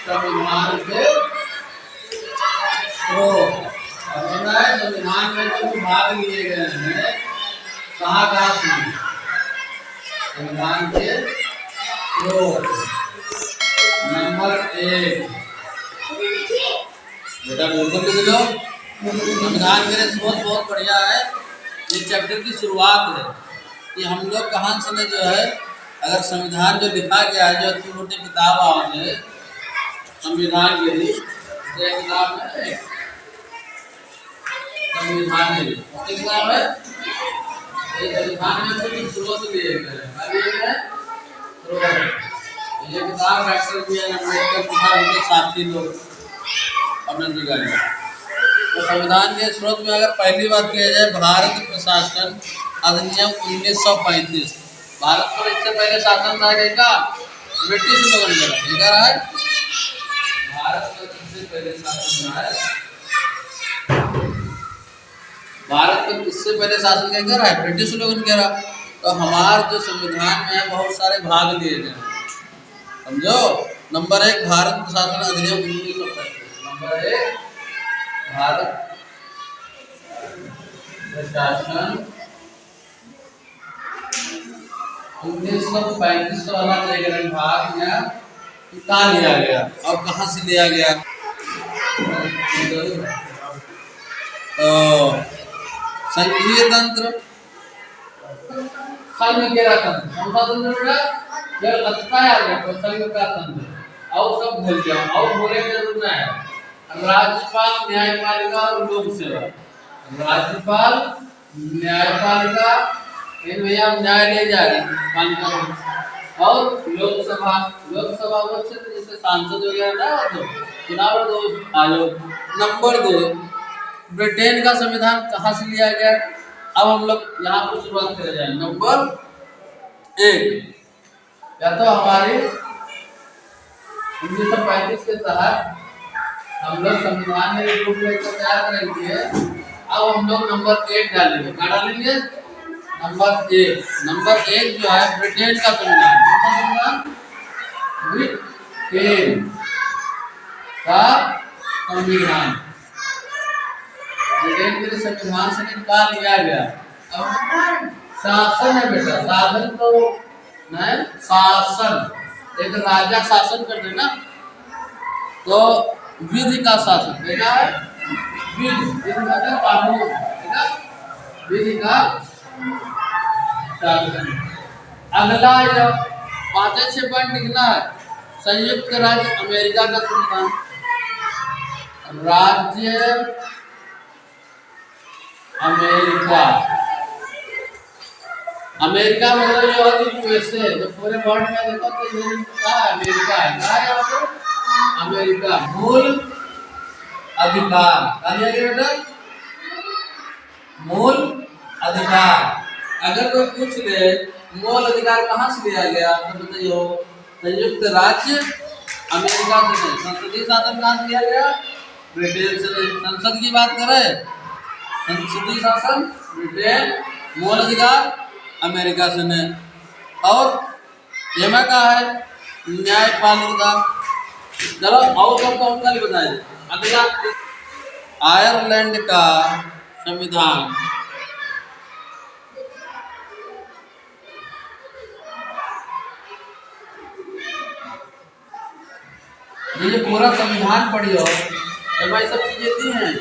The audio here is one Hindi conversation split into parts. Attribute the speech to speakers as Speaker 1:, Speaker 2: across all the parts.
Speaker 1: संविधान के स्रोत। संविधान में जो भाग लिए गए हैं कहाँ से? संविधान के स्रोत। नंबर 1 बेटा बिल्कुल लिख लो। संविधान के स्रोत बहुत बढ़िया है। ये चैप्टर की शुरुआत है कि हम लोग कहाँ से जो है, अगर संविधान जो लिखा गया है, जो इतनी मोटी किताब है संविधान के लिए, किताब है संविधान के लिए, किताब है संविधान में कुछ स्रोत लिए गए हैं। ये किताब डॉक्टर बी आर अम्बेडकर तथा उनके साथी लोग अपने दिखाए। तो संविधान के स्रोत में अगर पहली बात किया जाए, भारत प्रशासन अधिनियम 1935। भारत पर इससे पहले शासन था क्या? ब्रिटिश लोगों ने देखा है। भारत पर इससे पहले शासन है, भारत पर इससे पहले शासन क्या कर रहा है? ब्रिटिश लोगों ने करा। तो हमारे जो संविधान में है बहुत सारे भाग लिए गए, समझो। नंबर 1 भारत प्रशासन अधिनियम 1935। नंबर 1 भारत प्रशासन 1935 वाला भाग कहाँ लिया गया और कहाँ से लिया गया? संघीय तंत्र, संघ के तंत्र, कौन सा तंत्र बेटा? जब लगता है तो संघ का तंत्र, और सब भूल जाओ, और बोले की जरूरत नहीं है। राज्यपाल, न्यायपालिका और लोक सेवा। राज्यपाल, न्यायपालिका, इन भैया न्यायालय जा रहे पालिका, और लोकसभा। लोकसभा वो क्षेत्र जैसे सांसद वगैरह ना हो तो चुनाव आयोग। नंबर 2 ब्रिटेन का संविधान कहाँ से लिया गया? अब हम लोग यहाँ पर शुरुआत कर जाए। नंबर 1 या तो हमारी 1935 के तहत हम लोग संविधान में रूपरेखा तैयार करेंगे। अब हम लोग नंबर 1 डालेंगे। क्या डालेंगे? नंबर 1। नंबर 1 जो है ब्रिटेन का संविधान। ब्रिटेन का संविधान, ब्रिटेन के संविधान से निकाल लिया गया। अब शासन है बेटा, साधन तो नहीं, शासन। एक राजा शासन कर देना तो विधि का शासन देखा है। विधि मतलब कानून, विधि का शासन। अगला जो 5-6 पॉइंट लिखना है, संयुक्त राज्य अमेरिका का संविधान। राज्य अमेरिका, अमेरिका मतलब जो है यूएसए। तो पूरे वर्ल्ड में देखो तो ये क्या है? अमेरिका है। क्या है यहाँ पे? अमेरिका। मूल अधिकार, क्या दिया बेटा? मूल अधिकार। अगर कोई पूछ ले मूल अधिकार कहाँ से लिया गया तो बताइए संयुक्त राज्य अमेरिका से नहीं। संसदीय शासन कहाँ से लिया गया? ब्रिटेन से नहीं। संसद की बात करें, संसदीय शासन ब्रिटेन, मूल अधिकार अमेरिका से नहीं। और यह का है न्यायपालिका। चलो और सब कौन सा बताए? अगला आयरलैंड का संविधान। ये पूरा संविधान पढ़ियो, भाई सब चीजें दी हैं।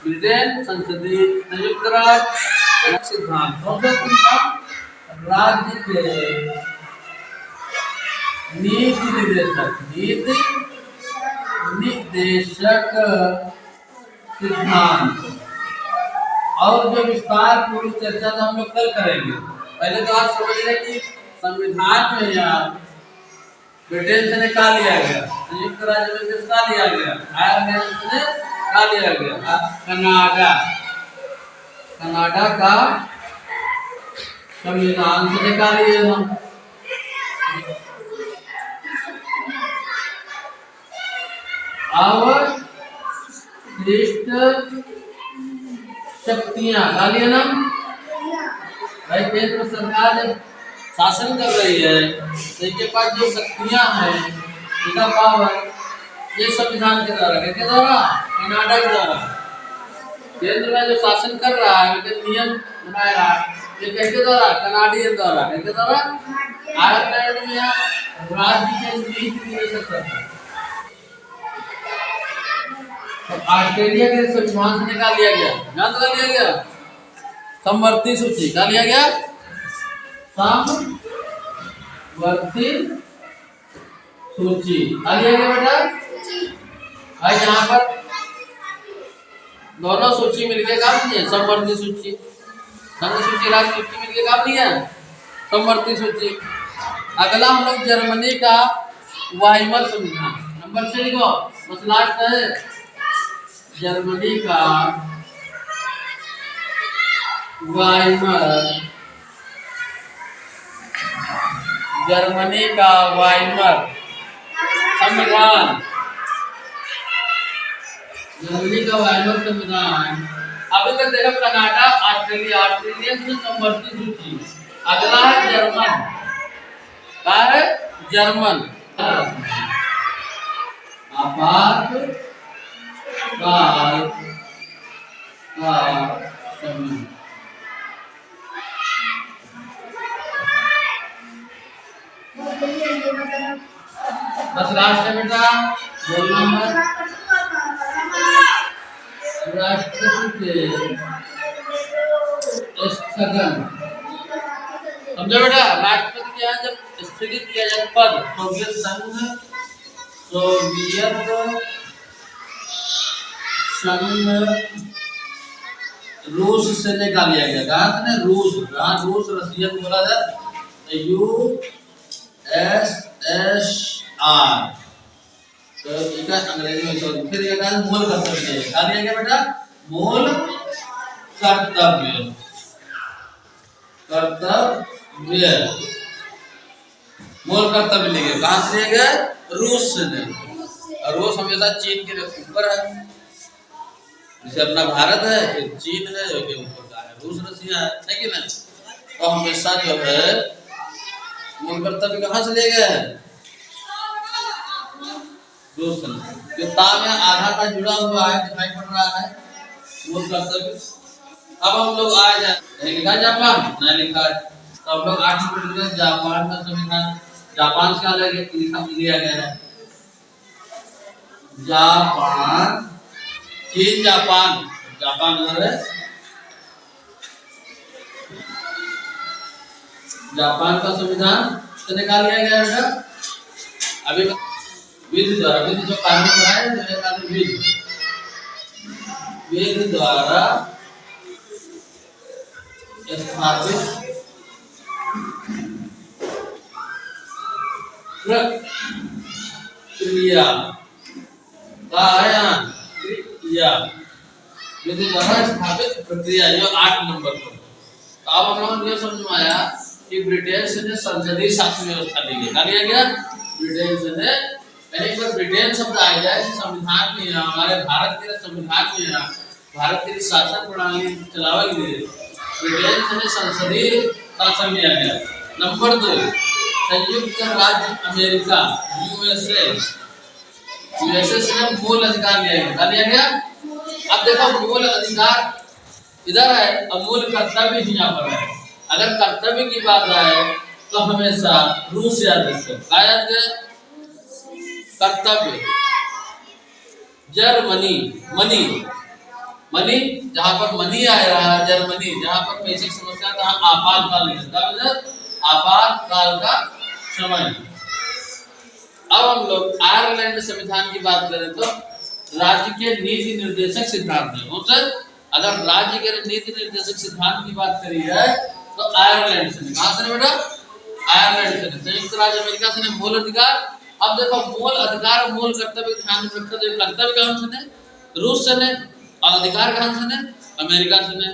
Speaker 1: ब्रिटेन संसदीय, संयुक्त राज्य सिद्धांत, राज्य के नीति निर्देशक, नीति निर्देशक सिद्धांत। और जो विस्तार पूरी चर्चा तो हम लोग कल करेंगे। पहले तो आप समझ लें कि संविधान में यार ब्रिटेन से निकाल लिया गया, संयुक्त राज्य में से निकाल लिया गया, आयरलैंड से निकाल लिया गया, कनाडा, कनाडा का संविधान से निकाल लिया हम। और श्रेष्ठ शक्तियां डालिए ना भाई। केंद्र सरकार जब शासन कर रही है तो इनके पास जो शक्तियां हैं, इनका पावर, ये संविधान के द्वारा, किसके द्वारा? कनाडा के द्वारा। केंद्र में जो शासन कर रहा है, जो नियम बनाया रहा है, ये किसके द्वारा? कनाडियन द्वारा। किसके द्वारा? आयरलैंड में राज्य के नीति निदेशक करता है। तो ऑस्ट्रेलिया के संविधान से निकाल लिया गया, क्या निकाल लिया गया? समवर्ती सूची। क्या लिया गया? समवर्ती सूची। क्या लिया गया बेटा? भाई यहाँ पर दोनों सूची मिलके काम नहीं है, समवर्ती सूची। संघ सूची, राज्य सूची मिलके काम नहीं है, समवर्ती सूची। अगला हम लोग जर्मनी का वाइमर संविधान, नंबर से लिखो, बस लास्ट है। जर्मनी का वाइमर, जर्मनी का वाइमर संविधान, जर्मनी का वाइमर संविधान। अभी तक देखो कनाडा, ऑस्ट्रेलिया, ऑस्ट्रेलिया में समवर्ती सूची। अगला है जर्मन, क्या है? जर्मन। आपातकाल का समय। बस लास्ट है बेटा, बोलना मत। राष्ट्रपति के स्थगन, समझो बेटा। राष्ट्रपति के यहाँ जब स्थगित किया जाए पद, सोवियत संघ, सोवियत संघ रूस से निकाल लिया गया। कहाँ से? रूस। जहाँ रूस रशियन बोला जाए, USSR। तो इसका अंग्रेजी में शोध, फिर ये कहा मूल कर्तव्य। क्या लिया गया बेटा? मूल कर्तव्य, कर्तव्य, मूल कर्तव्य लिए गए। कहाँ से लिए गए? रूस से नहीं। और रूस हमेशा चीन के ऊपर है, जैसे अपना भारत है, फिर चीन है जो के ऊपर का है, रूस रशिया है कि नहीं? तो हमेशा जो है मूल कर्तव्य कहाँ से ले गए हैं? रूस से। किताब में आधा का जुड़ा हुआ है, दिखाई पड़ रहा है मूल कर्तव्य। अब हम लोग आ जाए, लिखा जापान नहीं लिखा है, तो हम लोग 8 नंबर जापान का संविधान। जापान का लिया गया है जापान, चीन जापान, जापान उधर है। जापान का संविधान तो निकाल लिया गया बेटा। अभी विधि द्वारा, विधि जो कानून बनाए, विधि द्वारा स्थापित प्रक्रिया का क्रिया, विधि द्वारा स्थापित प्रक्रिया, ये 8 नंबर पर। तो अब हम लोगों ने समझ में आया कि ब्रिटेन से ने संसदीय शासन व्यवस्था ली गई। क्या लिया गया? ब्रिटेन से ने। एक बार ब्रिटेन शब्द आ जाए संविधान में, हमारे भारत के संविधान में, भारत की शासन प्रणाली चलावे के लिए ब्रिटेन से ने संसदीय शासन लिया गया। नंबर 2, संयुक्त राज्य अमेरिका, USA, USA से ने मूल अधिकार लिया गया। क्या लिया गया? अब देखो मूल अधिकार इधर है, अब मूल कर्तव्य भी यहाँ पर है। अगर कर्तव्य की बात आए तो हमेशा रूस याद रखो। क्या याद है? कर्तव्य। जर्मनी, मनी, मनी जहाँ पर मनी आ रहा है, जर्मनी जहाँ पर पैसे की समस्या, तहाँ आपातकाल नहीं, आपातकाल का समय। अब हम लोग आयरलैंड संविधान की बात करें तो राज्य के नीति निर्देशक सिद्धांत है। अगर राज्य के नीति निर्देशक सिद्धांत की बात करी है तो आयरलैंड से। कहाँ से बेटा? आयरलैंड से। संयुक्त राज्य अमेरिका से मूल अधिकार। अब देखो मूल अधिकार और मूल कर्तव्य ध्यान में रखते हुए, कर्तव्य कहाँ से ने? रूस से ने, और अधिकार कहाँ से ने? अमेरिका से ने।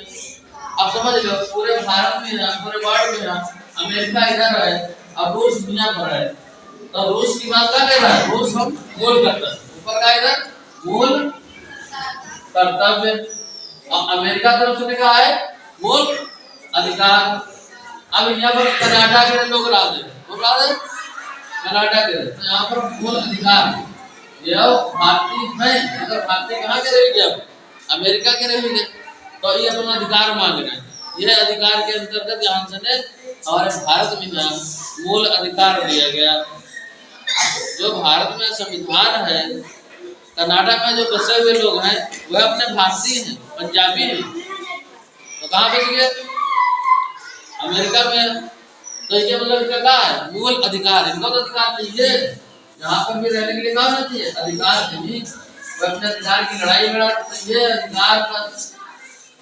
Speaker 1: अब समझ लो पूरे भारत में है, पूरे वर्ल्ड में है, अमेरिका इधर है और रूस दुनिया पर है। तो रूस की बात क्या कर रहा है? रूस हम मूल कर्तव्य, ऊपर का इधर मूल कर्तव्य, और अमेरिका तरफ से लिखा है मूल अधिकार। अब यहाँ पर कनाडा के लोग राज है, कनाडा के, तो यहाँ पर मूल अधिकार, ये भारतीय है, अगर भारतीय कहाँ के रहेंगे, अब अमेरिका के रहेंगे, तो ये अपना अधिकार मांग रहे हैं। यह अधिकार के अंतर्गत यहाँ से ने हमारे भारत में ना मूल अधिकार दिया गया। जो भारत में संविधान है, कर्नाटक में जो बसे हुए लोग हैं वह अपने भारतीय हैं, पंजाबी हैं, तो कहाँ बच गए, अमेरिका में। तो ये मतलब क्या है, मूल अधिकार, इनको तो अधिकार चाहिए, यहाँ पर भी रहने के लिए कहा चाहिए अधिकार चाहिए। वो अपने अधिकार की लड़ाई लड़ा, तो ये अधिकार का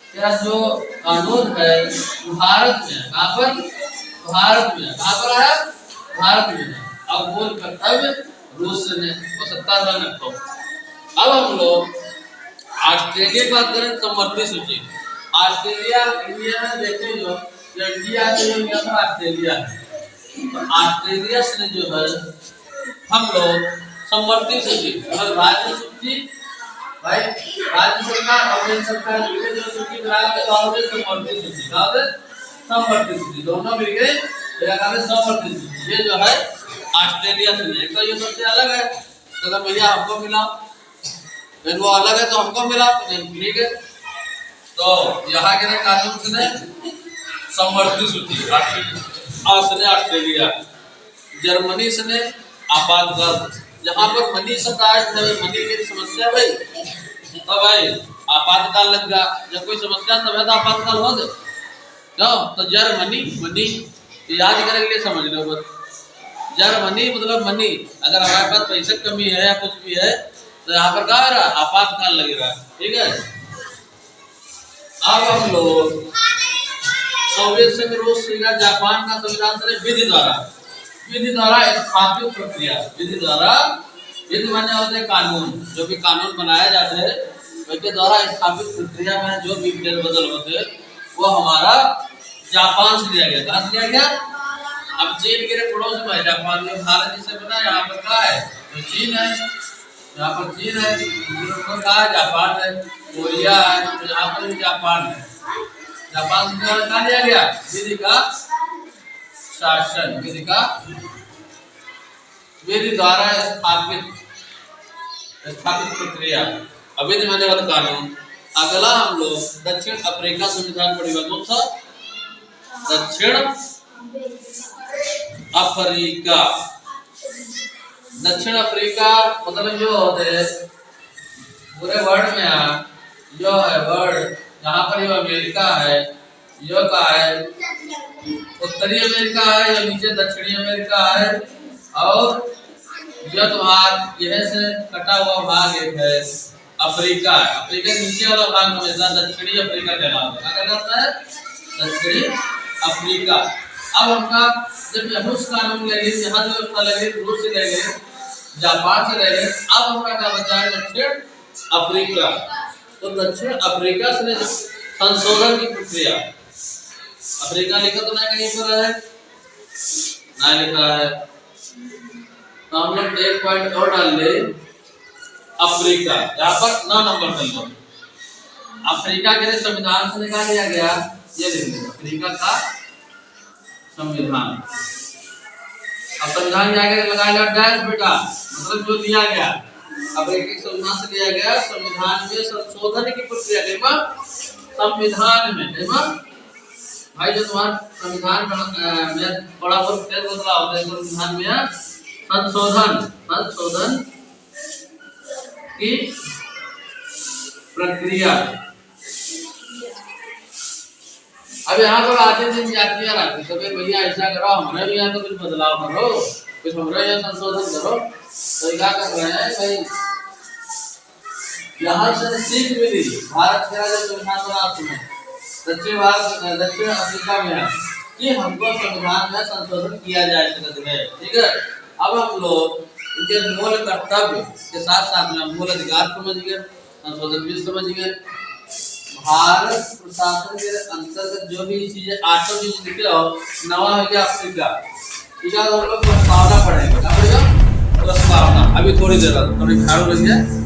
Speaker 1: तेरा जो कानून है भारत में, कहाँ पर, भारत में, कहाँ पर आया, भारत में। अब मूल कर्तव्य रूस ने 75 रन रखो। अब हम लोग ऑस्ट्रेलिया की बात करें, समवर्ती सूची। ऑस्ट्रेलिया इंडिया में देखें, जो इंडिया से जो नियम ऑस्ट्रेलिया है, तो ऑस्ट्रेलिया से जो है हम लोग समवर्ती सूची, मतलब राज्य सूची भाई, राज्य सरकार और केंद्र सरकार मिलकर जो सूची बना के तो समवर्ती सूची, समवर्ती सूची दोनों मिलकर समवर्ती सूची। ये जो है ऑस्ट्रेलिया से नहीं, तो ये सबसे अलग है। तो अगर भैया हमको मिला, फिर वो अलग है तो हमको मिला, ठीक है। तो यहाँ के कानून से ने समवर्ती सूची, ऑस्ट्रेलिया, जर्मनी से ने आपातकाल, जहाँ पर मनी शब्द आए, मनी की समस्या भाई, तो भाई आपातकाल लग गया, जब कोई समस्या तब है तो आपातकाल हो गए, क्यों, तो जर्मनी, मनी याद करने के लिए समझ लो बस, जर्मनी मतलब मनी। अगर हमारे पास पैसे कमी है या कुछ भी है तो यहाँ पर क्या हो रहा है, आपातकाल लग रहा है, ठीक है। अब हम लोग सोवियत संघ, रूस, चीन, जापान का संविधान विधि द्वारा स्थापित प्रक्रिया, विधि द्वारा, विधि माने होते हैं कानून, जो भी कानून बनाया जाते हैं उसके द्वारा स्थापित प्रक्रिया में जो भी फेर बदल होते हैं वो हमारा जापान से लिया गया। कहाँ से लिया गया, अब चीन के पड़ोस में है जापान, में भारत जिसे बना, यहाँ पर क्या है, तो चीन है, यहाँ पर चीन है, कहा जापान है, कोरिया है, तो यहाँ पर भी जापान है। जापान से कहा लिया गया विधि का शासन, विधि द्वारा स्थापित प्रक्रिया, अविधि माने वाला कानून। अगला हम लोग दक्षिण अफ्रीका संविधान पढ़ेगा, कौन सा, दक्षिण अफ्रीका। दक्षिण अफ्रीका मतलब जो होते हैं पूरे वर्ल्ड में जो है, वर्ल्ड यहाँ पर जो अमेरिका है, जो का है उत्तरी अमेरिका है, या नीचे दक्षिणी अमेरिका है, और जो तुम्हारा यह से कटा हुआ भाग एक है अफ्रीका है। अफ्रीका के नीचे वाला भाग हमेशा दक्षिणी अफ्रीका कहलाता है, दक्षिणी अफ्रीका। अब हमका जब रूस कानून लेंगे, यहाँ जो अपना लगे रूस से लेंगे, जापान से लेंगे, अब हमारा क्या बचा है, दक्षिण अफ्रीका। तो दक्षिण अफ्रीका से संशोधन की प्रक्रिया, अफ्रीका लिखा तो नहीं कहीं पर है, ना लिखा है, तो हम लोग एक पॉइंट और डाल ले, अफ्रीका, यहाँ पर 9 नंबर कर लो। अफ्रीका के संविधान से निकाल लिया गया, ये लिख लो अफ्रीका का संविधान। अब संविधान जाके लगाया डैश बेटा, मतलब जो दिया गया अफ्रीकी संविधान से लिया गया, संविधान में संशोधन की प्रक्रिया, संविधान में भाई जो तुम्हारा संविधान में थोड़ा बहुत फेर बदलाव होता है, संविधान में संशोधन की प्रक्रिया। अब यहाँ पर आते दिन जातियां आती, तो भैया ऐसा करो, हमारे भी यहाँ तो कुछ बदलाव करो, कुछ हमारे यहाँ संशोधन करो। तो क्या कर रहे हैं भाई, यहाँ से सीख मिली, भारत का जो संविधान बना सुने दक्षिण अफ्रीका में कि हमको संविधान में संशोधन किया जाए सकता है, ठीक है। अब हम लोग इनके मूल कर्तव्य के साथ साथ में मूल अधिकार समझ गए, संशोधन भी समझ गए। भारत प्रशासन के अंतर्गत जो भी चीजें 8 चीज लिखे हो, नवा हो गया अफ्रीका, ठीक है। हम लोग प्रस्तावना पढ़ेंगे, क्या पढ़ेगा, प्रस्तावना। अभी थोड़ी देर थोड़ी झाड़ू लग जाए।